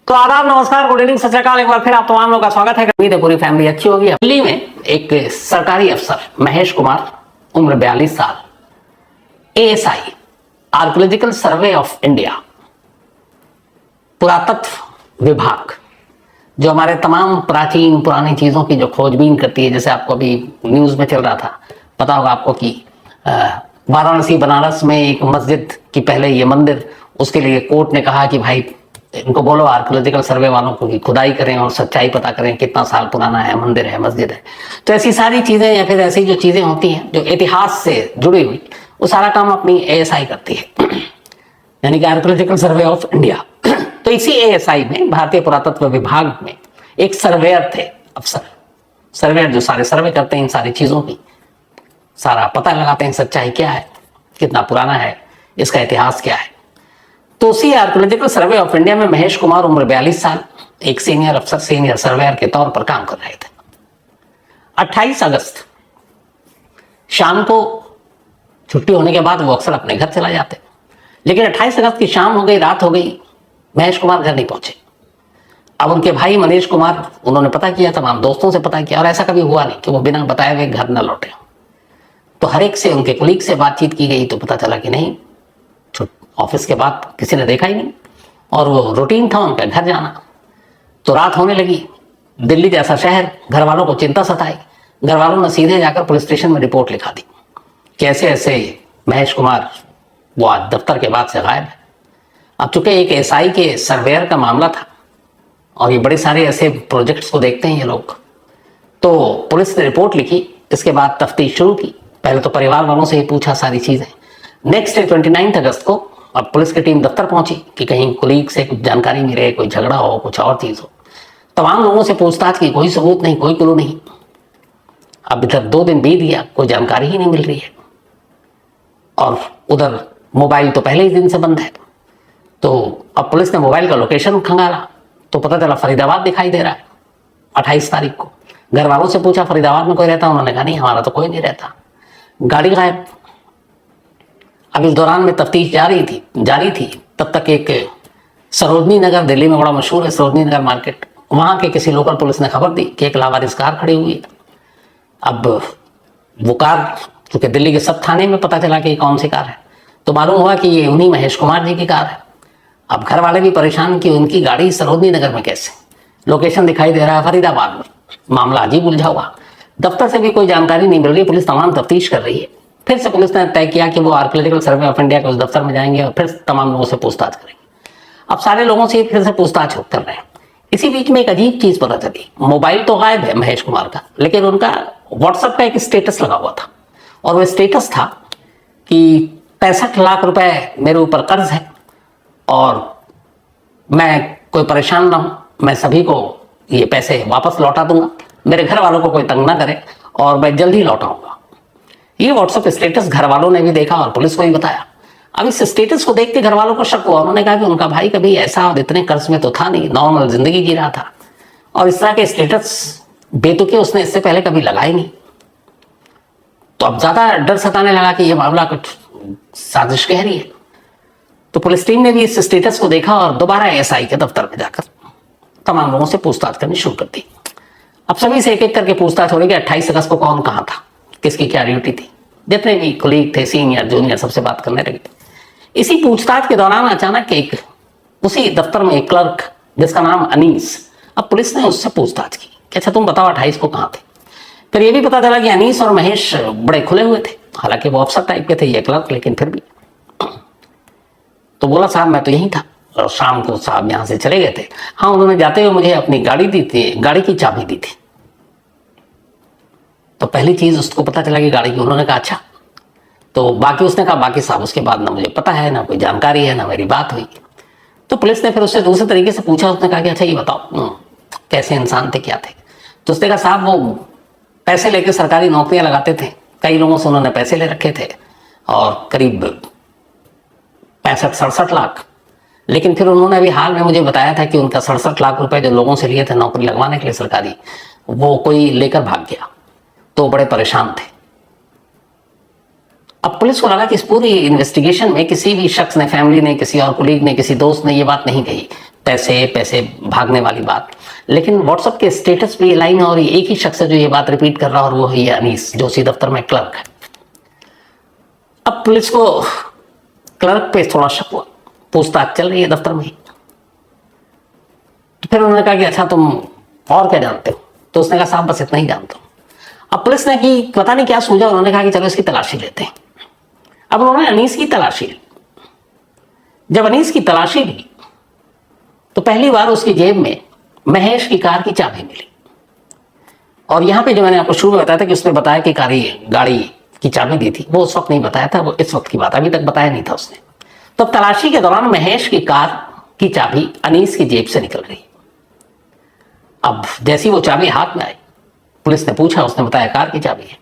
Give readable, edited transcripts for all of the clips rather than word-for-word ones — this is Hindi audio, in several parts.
तो आदाब, नमस्कार, गुड इवनिंग, सत श्री अकाल। एक बार फिर आप तमाम लोगों का स्वागत है। उम्मीद है पूरी फैमिली अच्छी होगी। दिल्ली में एक सरकारी अफसर महेश कुमार, उम्र 42 साल, ASI, archaeological survey of India, पुरातत्व विभाग, जो हमारे तमाम प्राचीन पुरानी चीजों की जो खोजबीन करती है। जैसे आपको अभी न्यूज में चल रहा था, पता होगा आपको कि वाराणसी बनारस में एक मस्जिद की पहले ये मंदिर, उसके लिए कोर्ट ने कहा कि भाई इनको बोलो आर्कियोलॉजिकल सर्वे वालों को कि खुदाई करें और सच्चाई पता करें, कितना साल पुराना है, मंदिर है, मस्जिद है। तो ऐसी सारी चीजें या फिर ऐसी जो चीजें होती हैं जो इतिहास से जुड़ी हुई, वो सारा काम अपनी एएसआई करती है, यानी कि आर्कियोलॉजिकल सर्वे ऑफ इंडिया। तो इसी एएसआई में, भारतीय पुरातत्व विभाग में, एक सर्वेयर थे अफसर। सर्वेयर जो सारे सर्वे करते हैं इन सारी चीजों की, सारा पता लगाते हैं सच्चाई क्या है, कितना पुराना है, इसका इतिहास क्या है। तो उसी आर्कियोलॉजिकल सर्वे ऑफ इंडिया में महेश कुमार, उम्र 42 साल, एक सीनियर अफसर, सीनियर सर्वेयर के तौर पर काम कर रहे थे। 28 अगस्त शाम को छुट्टी होने के बाद वो अक्सर अपने घर चला जाते, लेकिन 28 अगस्त की शाम हो गई, रात हो गई, महेश कुमार घर नहीं पहुंचे। अब उनके भाई मनीष कुमार, उन्होंने पता किया, तमाम दोस्तों से पता किया, और ऐसा कभी हुआ नहीं कि वो बिना बताए हुए घर न लौटे। तो हर एक से, उनके कुलीग से बातचीत की गई तो पता चला कि नहीं, ऑफिस के बाद किसी ने देखा ही नहीं, और वो रूटीन था उनका घर जाना। तो रात होने लगी, दिल्ली जैसा शहर, घर वालों को चिंता सताई। घर वालों ने सीधे जाकर पुलिस स्टेशन में रिपोर्ट लिखा दी कि ऐसे ऐसे महेश कुमार वो आज दफ्तर के बाद से गायब है। अब चूंकि एक एसआई के सर्वेयर का मामला था और ये बड़े सारे ऐसे प्रोजेक्ट्स को देखते हैं ये लोग, तो पुलिस ने रिपोर्ट लिखी। इसके बाद तफ्तीश शुरू की। पहले तो परिवार वालों से ही पूछा सारी चीजें। नेक्स्ट डे 29 अगस्त को अब पुलिस की टीम दफ्तर पहुंची कि कहीं कुलीग से कुछ जानकारी मिले, कोई झगड़ा हो, कुछ और चीज हो। तमाम लोगों से पूछताछ की, कोई सबूत नहीं, कोई क्लू नहीं। अब इधर 2 दिन बीत गया, कोई जानकारी ही नहीं मिल रही है, और उधर मोबाइल तो पहले ही दिन से बंद है। तो अब पुलिस ने मोबाइल का लोकेशन खंगाला तो पता चला फरीदाबाद दिखाई दे रहा है 28 तारीख को। घर वालों से पूछा फरीदाबाद में कोई रहता, उन्होंने कहा नहीं, हमारा तो कोई नहीं रहता, गाड़ी गायब। अब इस दौरान में तफ्तीश जारी थी। तब तक एक सरोजनी नगर, दिल्ली में बड़ा मशहूर है सरोजनी नगर मार्केट, वहां के किसी लोकल पुलिस ने खबर दी कि एक लावारिस कार खड़ी हुई है। अब वो कार, चूंकि दिल्ली के सब थाने में पता चला कि कौन सी कार है, तो मालूम हुआ कि ये उन्हीं महेश कुमार जी की कार है। अब घर वाले भी परेशान कि उनकी गाड़ी सरोजनी नगर में कैसे, लोकेशन दिखाई दे रहा है फरीदाबाद में। मामला अजीब उलझा हुआ, दफ्तर से भी कोई जानकारी नहीं मिल रही, पुलिस तमाम तफ्तीश कर रही है। फिर से पुलिस ने तय किया कि वो आर्कियोलॉजिकल सर्वे ऑफ इंडिया के उस दफ्तर में जाएंगे और फिर तमाम लोगों से पूछताछ करेंगे। अब सारे लोगों से फिर से पूछताछ कर रहे हैं। इसी बीच में एक अजीब चीज पता चली। मोबाइल तो गायब है महेश कुमार का, लेकिन उनका व्हाट्सएप पे एक स्टेटस लगा हुआ था, और वो स्टेटस था कि 65 लाख रुपए मेरे ऊपर कर्ज है और मैं कोई परेशान ना हूं, मैं सभी को ये पैसे वापस लौटा दूंगा, मेरे घर वालों को कोई तंग ना करे और मैं जल्द ही लौटाऊंगा। ये व्हाट्सएप स्टेटस घर वालों ने भी देखा और पुलिस को भी बताया। अब इस स्टेटस को देख के घर वालों को शक हुआ। उन्होंने कहा कि उनका भाई कभी ऐसा और इतने कर्ज में तो था नहीं, नॉर्मल जिंदगी जी रहा था, और इस तरह के स्टेटस बेतुके उसने इससे पहले कभी लगाए नहीं। तो अब ज्यादा डर सताने लगा कि यह मामला कुछ साजिश गहरी है। तो पुलिस टीम ने भी इस स्टेटस को देखा और दोबारा एएसआई के दफ्तर में जाकर तमाम लोगों से पूछताछ करनी शुरू कर दी। अब सभी से एक एक करके पूछताछ हो रही कि 28 अगस्त को कौन कहाँ था, किसकी क्या ड्यूटी थी। जितने भी कुलीग थे, सीनियर जूनियर, सबसे बात करने लगे। इसी पूछताछ के दौरान अचानक एक उसी दफ्तर में एक क्लर्क जिसका नाम अनीस, अब पुलिस ने उससे पूछताछ की कि अच्छा तुम बताओ 28 को कहाँ थे। फिर ये भी पता चला कि अनीस और महेश बड़े खुले हुए थे, हालांकि वो अफसर टाइप के थे ये क्लर्क, लेकिन फिर भी। तो बोला साहब मैं तो यहीं था और शाम को साहब यहाँ से चले गए थे। हाँ, उन्होंने जाते हुए मुझे अपनी गाड़ी दी थी, गाड़ी की चाबी दी थी। तो पहली चीज उसको पता चला कि गाड़ी की। उन्होंने कहा अच्छा, तो बाकी उसने कहा बाकी साहब उसके बाद ना मुझे पता है, ना कोई जानकारी है, ना मेरी बात हुई। तो पुलिस ने फिर उससे दूसरे तरीके से पूछा। उसने कहा कि अच्छा ये बताओ कैसे इंसान थे, क्या थे। तो उसने कहा साहब वो पैसे लेके सरकारी नौकरियां लगाते थे, कई लोगों से उन्होंने पैसे ले रखे थे और करीब 65-67 लाख। लेकिन फिर उन्होंने अभी हाल में मुझे बताया था कि उनका 67 लाख रुपए जो लोगों से लिए थे नौकरी लगवाने के लिए सरकारी, वो कोई लेकर भाग गया। तो बड़े परेशान थे। अब पुलिस को लगा कि इस पूरी इन्वेस्टिगेशन में किसी भी शख्स ने, फैमिली ने, किसी और कुलीग ने, किसी दोस्त ने ये बात नहीं कही, पैसे पैसे भागने वाली बात। लेकिन व्हाट्सएप के स्टेटस पे ये लाइन और एक ही शख्स है जो ये बात रिपीट कर रहा है, और वो है ये अनीस जो उसी दफ्तर में क्लर्क है। अब पुलिस को क्लर्क पे थोड़ा शक हुआ, पूछताछ चल रही है दफ्तर में। तो फिर उन्होंने कहा कि अच्छा तुम और क्या जानते हो? तो उसने कहा साहब बस इतना ही जानता हूं। अब पुलिस ने की पता नहीं क्या सूझा, उन्होंने कहा कि चलो इसकी तलाशी लेते हैं। अब उन्होंने अनीस की तलाशी ली। जब अनीस की तलाशी ली तो पहली बार उसकी जेब में महेश की कार की चाबी मिली। और यहां पे जो मैंने आपको शुरू में बताया था कि उसने बताया कि गाड़ी की चाबी दी थी, वो उस वक्त नहीं बताया था, वो इस वक्त की बात, अभी तक बताया नहीं था उसने। तो तलाशी के दौरान महेश की कार की चाबी अनीस की जेब से निकल गई। अब जैसी वो चाबी हाथ में आई, पुलिस ने पूछा, उसने बताया कार की चाबी है।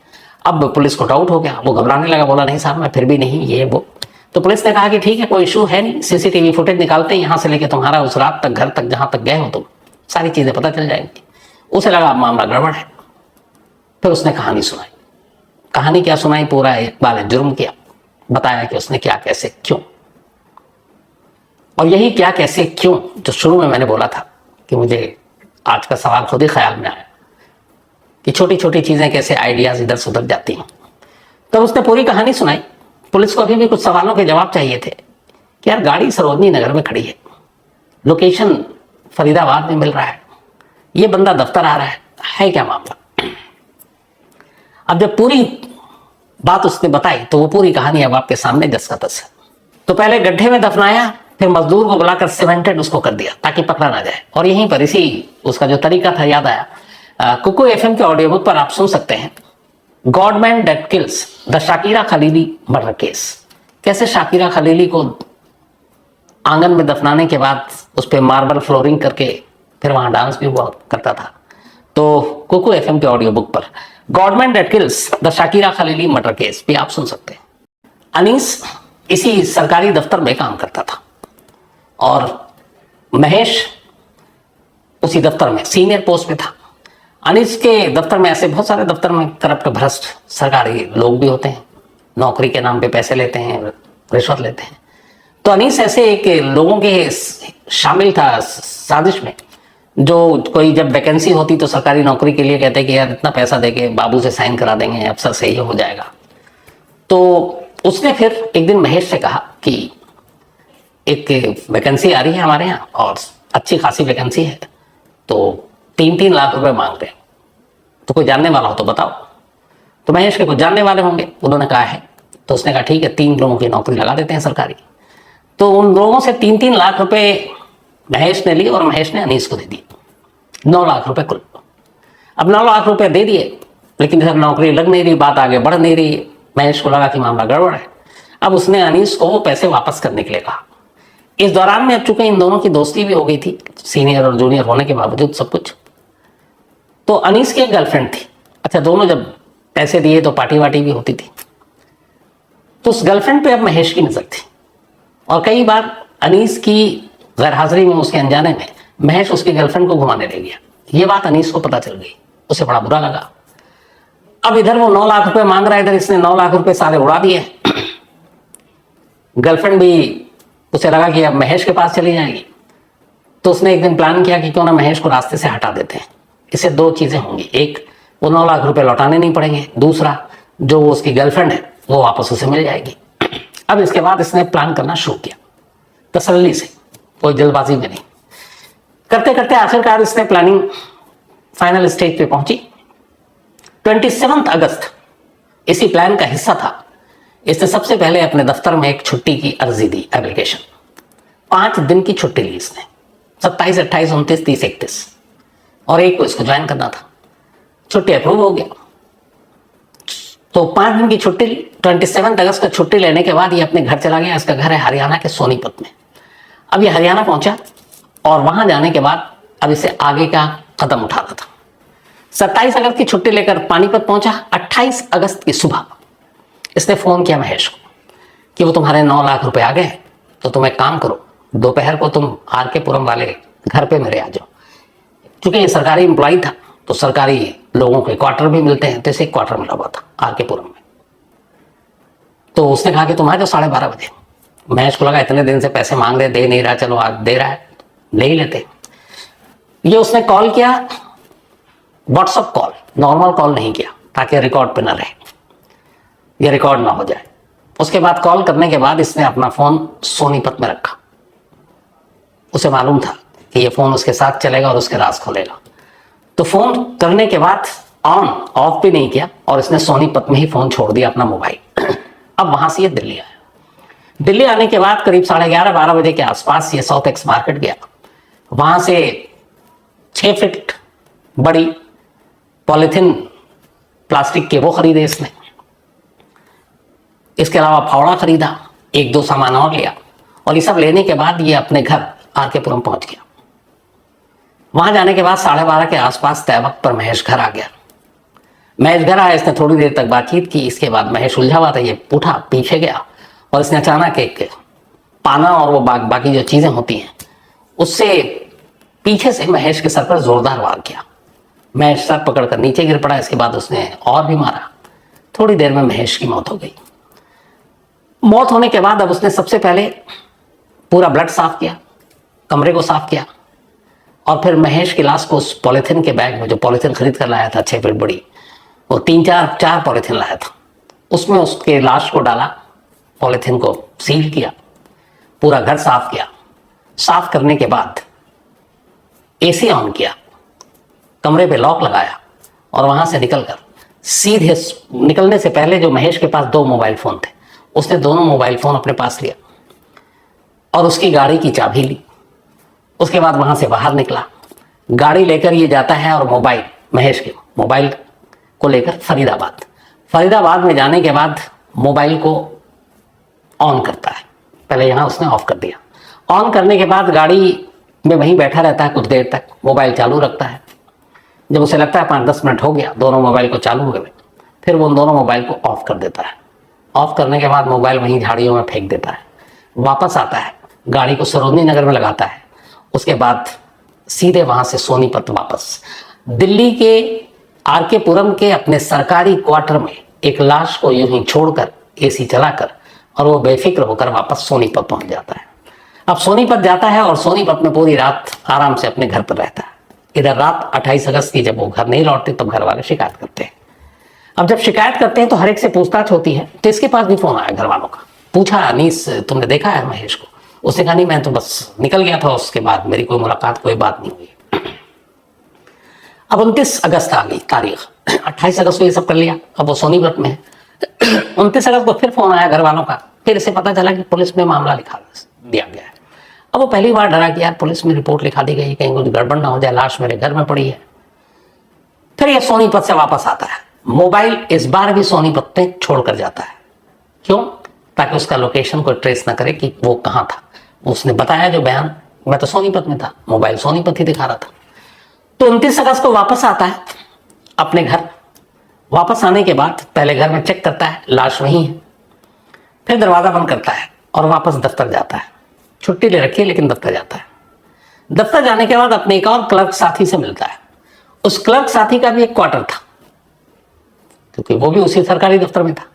अब पुलिस को डाउट हो गया, वो घबराने लगा, बोला नहीं साहब मैं फिर भी नहीं, ये वो। तो पुलिस ने कहा कि ठीक है कोई इशू है नहीं, सीसीटीवी फुटेज निकालते हैं, यहां से लेके तुम्हारा उस रात तक घर तक जहां तक गए हो तुम, सारी चीजें पता चल जाएंगी। उसे लगा मामला गड़बड़ है। फिर उसने कहानी सुनाई। कहानी क्या सुनाई? पूरा इकबाल जुर्म किया, बताया कि उसने क्या कैसे क्यों। और यही क्या कैसे क्यों जो शुरू में मैंने बोला था कि मुझे आज का सवाल खुद ही ख्याल में आया कि छोटी छोटी चीजें कैसे आइडियाज इधर से उधर जाती हैं। तब उसने पूरी कहानी सुनाई। पुलिस को अभी भी कुछ सवालों के जवाब चाहिए थे कि यार गाड़ी सरोजनी नगर में खड़ी है, लोकेशन फरीदाबाद में मिल रहा है, ये बंदा दफ्तर आ रहा है क्या मामला? अब जब पूरी बात उसने बताई तो वो पूरी कहानी अब आपके सामने दस का दस है। तो पहले गड्ढे में दफनाया, फिर मजदूर को बुलाकर सीमेंटेड उसको कर दिया ताकि पकड़ा ना जाए। और यहीं पर इसी उसका जो तरीका था याद आया, कुकू एफएम के ऑडियो बुक पर आप सुन सकते हैं God man that kills the Shakira Khalili murder case. कैसे शाकिरा खलीली को आंगन में दफनाने के बाद उस पर मार्बल फ्लोरिंग करके फिर वहां डांस भी हुआ करता था। तो कुकू एफएम के ऑडियो बुक पर God man that kills the Shakira Khalili murder case भी आप सुन सकते हैं। अनीस इसी सरकारी दफ्तर में काम करता था और महेश उसी दफ्तर में सीनियर पोस्ट पे था। अनीस के दफ्तर में ऐसे बहुत सारे दफ्तर में करप्ट भ्रष्ट सरकारी लोग भी होते हैं, नौकरी के नाम पे पैसे लेते हैं, रिश्वत लेते हैं। तो अनीस ऐसे एक लोगों के शामिल था साजिश में, जो कोई जब वैकेंसी होती तो सरकारी नौकरी के लिए कहते कि यार इतना पैसा देके बाबू से साइन करा देंगे, अफसर से ये हो जाएगा। तो उसने फिर एक दिन महेश से कहा कि एक वैकेंसी आ रही है हमारे यहाँ और अच्छी खासी वैकेंसी है, तो 3-3 लाख रुपए मांग रहे हैं, तो कोई जानने वाला हो तो बताओ। तो महेश के कुछ जानने वाले होंगे, उन्होंने कहा है। तो उसने कहा ठीक है 3 लोगों की नौकरी लगा देते हैं सरकारी। तो उन लोगों से 3-3 लाख रुपए महेश ने लिए और महेश ने अनीस को दे दिए, 9 लाख रुपए कुल। अब 9 लाख रुपए दे दिए, लेकिन जब नौकरी लग नहीं रही, बात आगे बढ़ नहीं रही, महेश को लगा कि मामला गड़बड़ है। अब उसने अनीस को वो पैसे वापस करने के लिए कहा। इस दौरान में अब चूंकि इन दोनों की दोस्ती भी हो गई थी, सीनियर और जूनियर होने के बावजूद सब कुछ, तो अनीस की एक गर्लफ्रेंड थी। अच्छा, दोनों जब पैसे दिए तो पार्टी वार्टी भी होती थी। तो उस गर्लफ्रेंड पे अब महेश की नजर थी और कई बार अनीस की गैर हाजिरी में, उसके अनजाने में महेश उसकी गर्लफ्रेंड को घुमाने ले गया। ये बात अनीस को पता चल गई, उसे बड़ा बुरा लगा। अब इधर वो 9 लाख रुपए मांग रहा है, इधर इसने 9 लाख रुपए सारे उड़ा दिए। गर्लफ्रेंड भी, उसे लगा कि अब महेश के पास चली जाएगी। तो उसने एक दिन प्लान किया कि क्यों ना महेश को रास्ते से हटा देते हैं, इससे 2 चीजें होंगी, एक वो 9 लाख रुपए लौटाने नहीं पड़ेंगे, दूसरा जो उसकी गर्लफ्रेंड है वो वापस उसे मिल जाएगी। अब इसके बाद इसने प्लान करना शुरू किया तसल्ली से, कोई जल्दबाजी में नहीं। करते करते आखिरकार इसने प्लानिंग फाइनल स्टेज पे पहुंची। 27 अगस्त इसी प्लान का हिस्सा था। इसने सबसे पहले अपने दफ्तर में एक छुट्टी की अर्जी दी, एप्लीकेशन। 5 दिन की छुट्टी ली इसने, 27, 28, 29, 30, 31 और 1 को इसको ज्वाइन करना था। छुट्टी अप्रूव हो गया। तो 5 दिन की छुट्टी ली। 27 अगस्त का छुट्टी लेने के बाद ये अपने घर चला गया। इसका घर है हरियाणा के सोनीपत में। अब ये हरियाणा पहुंचा और वहां जाने के बाद अब इसे आगे का कदम उठाना था। 27 अगस्त की छुट्टी लेकर पानीपत पहुंचा। 28 अगस्त की सुबह इसने फोन किया महेश को कि वो तुम्हारे 9 लाख रुपए आ गए, तो तुम एक काम करो, दोपहर को तुम आर के पुरम वाले घर पे मेरे आ जाओ। क्योंकि ये सरकारी एम्प्लॉय था तो सरकारी लोगों के क्वार्टर भी मिलते हैं, तो इसे एक क्वार्टर मिला हुआ था आर के पुरम में। तो उसने कहा कि तुम आ जाओ 12:30 बजे। महेश को लगा इतने दिन से पैसे मांग रहे, दे नहीं रहा, चलो आज दे रहा है, ले ही लेते। ये उसने कॉल किया, व्हाट्सएप कॉल, नॉर्मल कॉल नहीं किया ताकि रिकॉर्ड पे ना रहे, ये रिकॉर्ड ना हो जाए। उसके बाद कॉल करने के बाद इसने अपना फोन सोनीपत में रखा। उसे मालूम था कि ये फोन उसके साथ चलेगा और उसके राज खोलेगा। तो फोन करने के बाद ऑन ऑफ भी नहीं किया और इसने सोनीपत में ही फोन छोड़ दिया अपना मोबाइल। अब वहां से ये दिल्ली आया। दिल्ली आने के बाद करीब 11:30-12 बजे के आसपास ये साउथ एक्स मार्केट गया। वहां से 6 फीट बड़ी पॉलिथीन प्लास्टिक के वो खरीदे इसने। इसके अलावा फावड़ा खरीदा, 1-2 सामान और लिया और ये सब लेने के बाद ये अपने घर आर के पुरम पहुंच गया। वहां जाने के बाद 12:30 के आसपास तय वक्त पर महेश घर आ गया। महेश घर आया, इसने थोड़ी देर तक बातचीत की। इसके बाद महेश उलझा हुआ था, ये उठा पीछे गया और इसने अचानक एक पाना और वो बाकी जो चीजें होती हैं उससे पीछे से महेश के सर पर जोरदार वार किया। महेश सर पकड़कर नीचे गिर पड़ा। इसके बाद उसने और भी मारा। थोड़ी देर में महेश की मौत हो गई। मौत होने के बाद अब उसने सबसे पहले पूरा ब्लड साफ किया, कमरे को साफ किया और फिर महेश की लाश को उस पॉलिथीन के बैग में, जो पॉलिथीन खरीद कर लाया था 6 फीट बड़ी, वो 3-4 पॉलिथीन लाया था, उसमें उसके लाश को डाला, पॉलिथीन को सील किया, पूरा घर साफ किया। साफ करने के बाद एसी ऑन किया, कमरे पे लॉक लगाया और वहां से निकलकर सीधे, निकलने से पहले जो महेश के पास 2 मोबाइल फोन थे, उसने दोनों मोबाइल फोन अपने पास लिया और उसकी गाड़ी की चाबी ली। उसके बाद वहां से बाहर निकला, गाड़ी लेकर ये जाता है और मोबाइल, महेश के मोबाइल को लेकर फरीदाबाद में जाने के बाद मोबाइल को ऑन करता है। पहले यहां उसने ऑफ कर दिया। ऑन करने के बाद गाड़ी में वहीं बैठा रहता है कुछ देर तक, मोबाइल चालू रखता है। जब उसे लगता है 5-10 मिनट हो गया, दोनों मोबाइल को चालू हो गए, फिर वो दोनों मोबाइल को ऑफ कर देता है। ऑफ करने के बाद मोबाइल वहीं झाड़ियों में फेंक देता है। वापस आता है, गाड़ी को सरोजनी नगर में लगाता है। उसके बाद सीधे वहां से सोनीपत वापस दिल्ली के आर के पुरम के अपने सरकारी क्वार्टर में एक लाश को यूं ही छोड़कर, एसी चलाकर, और वो बेफिक्र होकर वापस सोनीपत पहुंच जाता है। अब सोनीपत जाता है और सोनीपत में पूरी रात आराम से अपने घर पर रहता है। इधर रात 28 अगस्त की जब वो घर नहीं लौटते तब घर वाले शिकायत करते हैं। अब जब शिकायत करते हैं तो हर एक से पूछताछ होती है। तो इसके पास भी फोन आया घर वालों का, पूछा अनीस तुमने देखा है महेश को? उसने कहा नहीं, मैं तो बस निकल गया था, उसके बाद मेरी कोई मुलाकात, कोई बात नहीं हुई। अब 29 अगस्त आ गई तारीख, 28 अगस्त को ये सब कर लिया। अब वो सोनीपत में है। 29 अगस्त को फिर फोन आया घर वालों का। फिर इसे पता चला कि पुलिस में मामला लिखा दिया गया है। अब वो पहली बार डरा कि यार पुलिस में रिपोर्ट लिखा दी गई, कहीं कुछ गड़बड़ ना हो जाए, लाश मेरे घर में पड़ी है। फिर ये सोनीपत से वापस आता है। मोबाइल इस बार भी सोनीपत में छोड़कर जाता है। क्यों? ताकि उसका लोकेशन कोई ट्रेस ना करे कि वो कहां था। उसने बताया जो बयान, मैं तो सोनीपत में था, मोबाइल सोनीपत ही दिखा रहा था। तो 29 अगस्त को वापस आता है अपने घर। वापस आने के बाद पहले घर में चेक करता है, लाश वहीं है। फिर दरवाजा बंद करता है और वापस दफ्तर जाता है। छुट्टी ले रखी है लेकिन दफ्तर जाता है। दफ्तर जाने के बाद अपने एक और क्लर्क साथी से मिलता है। उस क्लर्क साथी का भी एक क्वार्टर था, क्योंकि वो भी उसी सरकारी दफ्तर में था,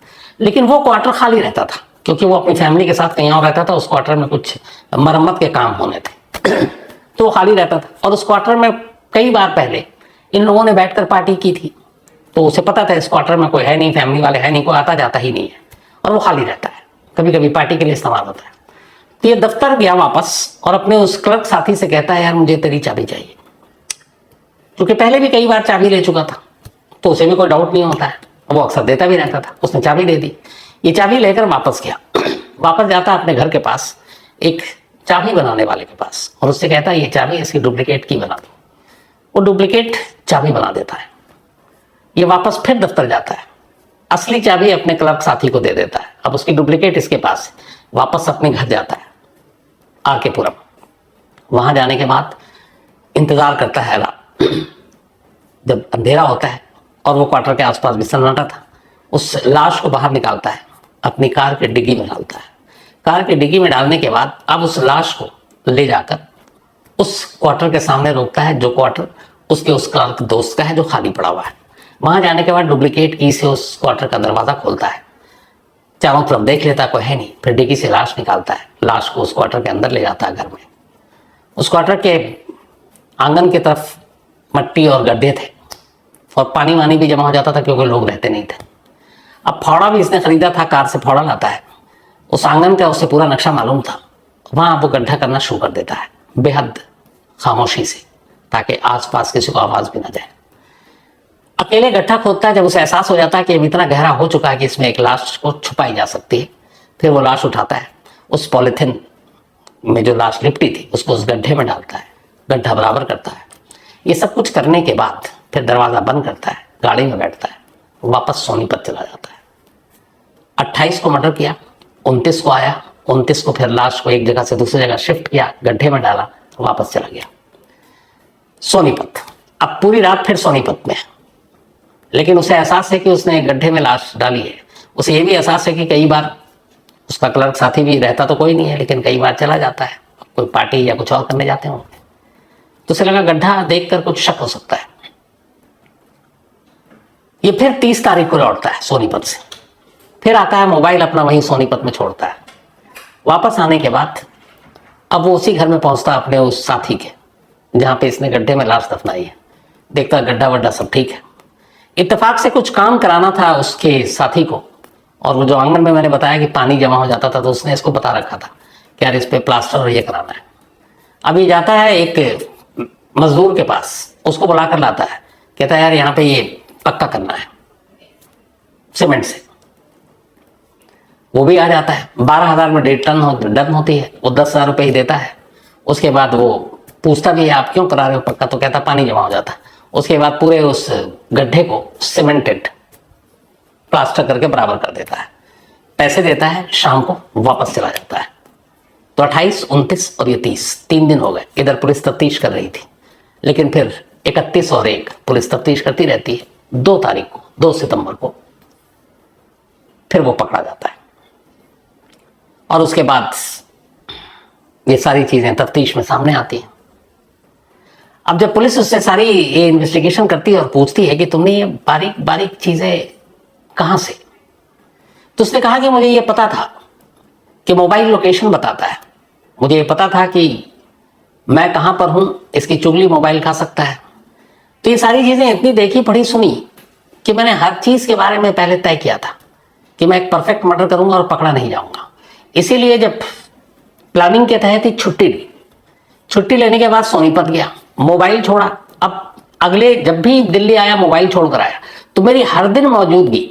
लेकिन वो क्वार्टर खाली रहता था क्योंकि वो अपनी फैमिली के साथ कहीं और रहता था। उस क्वार्टर में कुछ मरम्मत के काम होने थे तो वो खाली रहता था। और उस क्वार्टर में कई बार पहले इन लोगों ने बैठकर पार्टी की थी, तो उसे पता था इस क्वार्टर में कोई है नहीं, फैमिली वाले है नहीं, कोई आता जाता ही नहीं है और वो खाली रहता है, कभी कभी पार्टी के लिए इस्तेमाल होता है। तो ये दफ्तर गया वापस और अपने उस क्लर्क साथी से कहता है यार मुझे तेरी चाबी चाहिए, क्योंकि पहले भी कई बार चाबी ले चुका था तो उसे भी कोई डाउट नहीं होता है, वो अक्सर देता भी रहता था। उसने चाबी दे दी। ये चाबी लेकर वापस गया। वापस जाता अपने घर के पास एक चाबी बनाने वाले के पास और उससे कहता है ये चाबी इसकी डुप्लीकेट की बना दो। वो डुप्लीकेट चाबी बना देता है। ये वापस फिर दफ्तर जाता है, असली चाबी अपने क्लर्क साथी को दे देता है। अब उसकी डुप्लीकेट इसके पास है। वापस अपने घर जाता है आर के पुरम। वहां जाने के बाद इंतजार करता है रात। जब अंधेरा होता है और वो क्वार्टर के आसपास भी सन्नाटा था, उस लाश को बाहर निकालता है, अपनी कार के डिग्गी में डालता है। कार के डिग्गी में डालने के बाद अब उस लाश को ले जाकर उस क्वार्टर के सामने रोकता है, जो क्वार्टर उसके उस क्लर्क दोस्त का है जो खाली पड़ा हुआ है। वहां जाने के बाद डुप्लीकेट की से उस क्वार्टर का दरवाजा खोलता है, चारों तरफ देख लेता, कोई है नहीं। फिर डिग्गी से लाश निकालता है, लाश को उस क्वार्टर के अंदर ले जाता है घर में। उस क्वार्टर के आंगन की तरफ मट्टी और गड्ढे थे और पानी वानी भी जमा हो जाता था क्योंकि लोग रहते नहीं थे। अब फावड़ा भी इसने खरीदा था, कार से फावड़ा लाता है, उस आंगन का उसे पूरा नक्शा मालूम था। वहां वो गड्ढा करना शुरू कर देता है बेहद खामोशी से, ताकि आसपास किसी को आवाज भी ना जाए। अकेले गड्ढा खोदता है। जब उसे एहसास हो जाता है कि अब इतना गहरा हो चुका है कि इसमें एक लाश को छुपाई जा सकती है, फिर वो लाश उठाता है, उस पॉलिथिन में जो लाश लिपटी थी उसको उस गड्ढे में डालता है, गड्ढा बराबर करता है। ये सब कुछ करने के बाद फिर दरवाजा बंद करता है, गाड़ी में बैठता है, वापस सोनीपत चला जाता है। 28 को मर्डर किया, 29 को आया, 29 को फिर लाश को एक जगह से दूसरी जगह शिफ्ट किया, गड्ढे में डाला, वापस चला गया सोनीपत। अब पूरी रात फिर सोनीपत में, लेकिन उसे एहसास है कि उसने गड्ढे में लाश डाली है। उसे ये भी एहसास है कि कई बार उसका क्लर्क साथी भी रहता तो कोई नहीं है, लेकिन कई बार चला जाता है, कोई पार्टी या कुछ और करने जाते होंगे। तो उसे लगा गड्ढा देखकर कुछ शक हो सकता है। ये फिर 30 तारीख को लौटता है सोनीपत से, फिर आता है, मोबाइल अपना वहीं सोनीपत में छोड़ता है। वापस आने के बाद अब वो उसी घर में पहुंचता अपने उस साथी के जहां पे इसने गड्ढे में लाश दफनाई है। देखता गड्ढा वड्ढा सब ठीक है। इत्तेफाक से कुछ काम कराना था उसके साथी को, और वो जो आंगन में मैंने बताया कि पानी जमा हो जाता था, तो उसने इसको बता रखा था कि यार इस पे प्लास्टर और ये कराना है। अब ये जाता है एक मजदूर के पास, उसको बुला कर लाता है, कहता है यार यहाँ पे ये पक्का करना है सीमेंट से। वो भी आ जाता है, 12,000 में 1.5 टन डन होती है, वो 10,000 रुपये ही देता है। उसके बाद वो पूछता भी है आप क्यों करा रहे हो पक्का, तो कहता पानी जमा हो जाता है। उसके बाद पूरे उस गड्ढे को सीमेंटेड प्लास्टर करके बराबर कर देता है, पैसे देता है, शाम को वापस चला जाता है। तो 28, 29 और ये 30, 3 दिन हो गए। इधर पुलिस तफ्तीश कर रही थी, लेकिन फिर 31 और 1 पुलिस तफ्तीश करती रहती है। 2 तारीख को, 2 सितंबर को फिर वो पकड़ा जाता है, और उसके बाद ये सारी चीजें तफ्तीश में सामने आती हैं। अब जब पुलिस उससे सारी ये इन्वेस्टिगेशन करती है और पूछती है कि तुमने ये बारीक बारीक चीजें कहां से, तो उसने कहा कि मुझे ये पता था कि मोबाइल लोकेशन बताता है, मुझे ये पता था कि मैं कहां पर हूं, इसकी चुगली मोबाइल खा सकता है। तो ये सारी चीजें इतनी देखी पढ़ी सुनी कि मैंने हर चीज के बारे में पहले तय किया था कि मैं एक परफेक्ट मर्डर करूंगा और पकड़ा नहीं जाऊंगा। इसीलिए जब प्लानिंग के तहत ही छुट्टी ली, छुट्टी लेने के बाद सोनीपत गया, मोबाइल छोड़ा। अब अगले जब भी दिल्ली आया मोबाइल छोड़कर आया, तो मेरी हर दिन मौजूदगी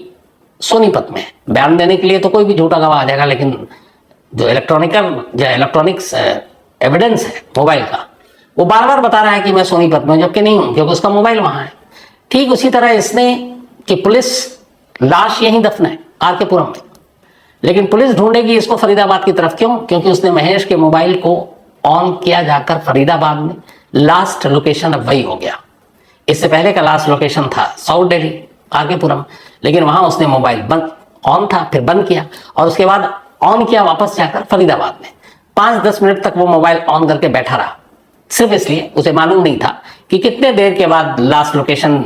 सोनीपत में। बयान देने के लिए तो कोई भी झूठा गवाह आ जाएगा, लेकिन जो इलेक्ट्रॉनिक्स एविडेंस है मोबाइल का, वो बार बार बता रहा है कि मैं सोनीपत में, जबकि नहीं हूं क्योंकि उसका मोबाइल वहां है। ठीक उसी तरह इसने कि पुलिस लाश यहीं दफनाए आर के पुरम में, लेकिन पुलिस ढूंढेगी इसको फरीदाबाद की तरफ। क्यों? क्योंकि उसने महेश के मोबाइल को ऑन किया जाकर फरीदाबाद में। लास्ट लोकेशन अब वही हो गया। इससे पहले का लास्ट लोकेशन था साउथ दिल्ली आर के पुरम, लेकिन वहां उसने मोबाइल बंद ऑन था, फिर बंद किया, और उसके बाद ऑन किया वापस जाकर फरीदाबाद में। 5-10 मिनट तक वो मोबाइल ऑन करके बैठा रहा, सिर्फ इसलिए उसे मालूम नहीं था कि कितने देर के बाद लास्ट लोकेशन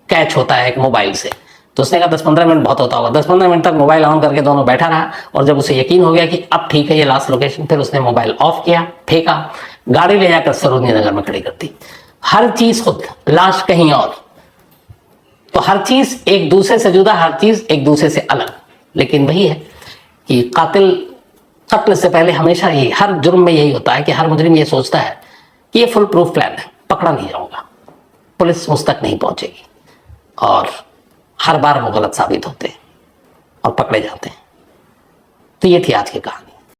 कैच होता है एक मोबाइल से। तो उसने कहा 10-15 मिनट बहुत होता होगा। 10-15 मिनट तक मोबाइल ऑन करके दोनों बैठा रहा, और जब उसे यकीन हो गया कि अब ठीक है ये लास्ट लोकेशन, फिर उसने मोबाइल ऑफ किया, फेंका, गाड़ी ले जाकर सरोजनी नगर में खड़ी कर दी। हर चीज खुद, लाश कहीं और। तो हर चीज एक दूसरे से जुदा, हर चीज एक दूसरे से अलग। लेकिन वही है कि कातिल कत्ल से पहले हमेशा यही, हर जुर्म में यही होता है कि हर मुजरिम ये सोचता है कि ये फुल प्रूफ प्लान है, पकड़ा नहीं जाऊंगा, पुलिस मुझ तक नहीं पहुंचेगी, और हर बार वो गलत साबित होते हैं और पकड़े जाते हैं। तो ये थी आज की कहानी।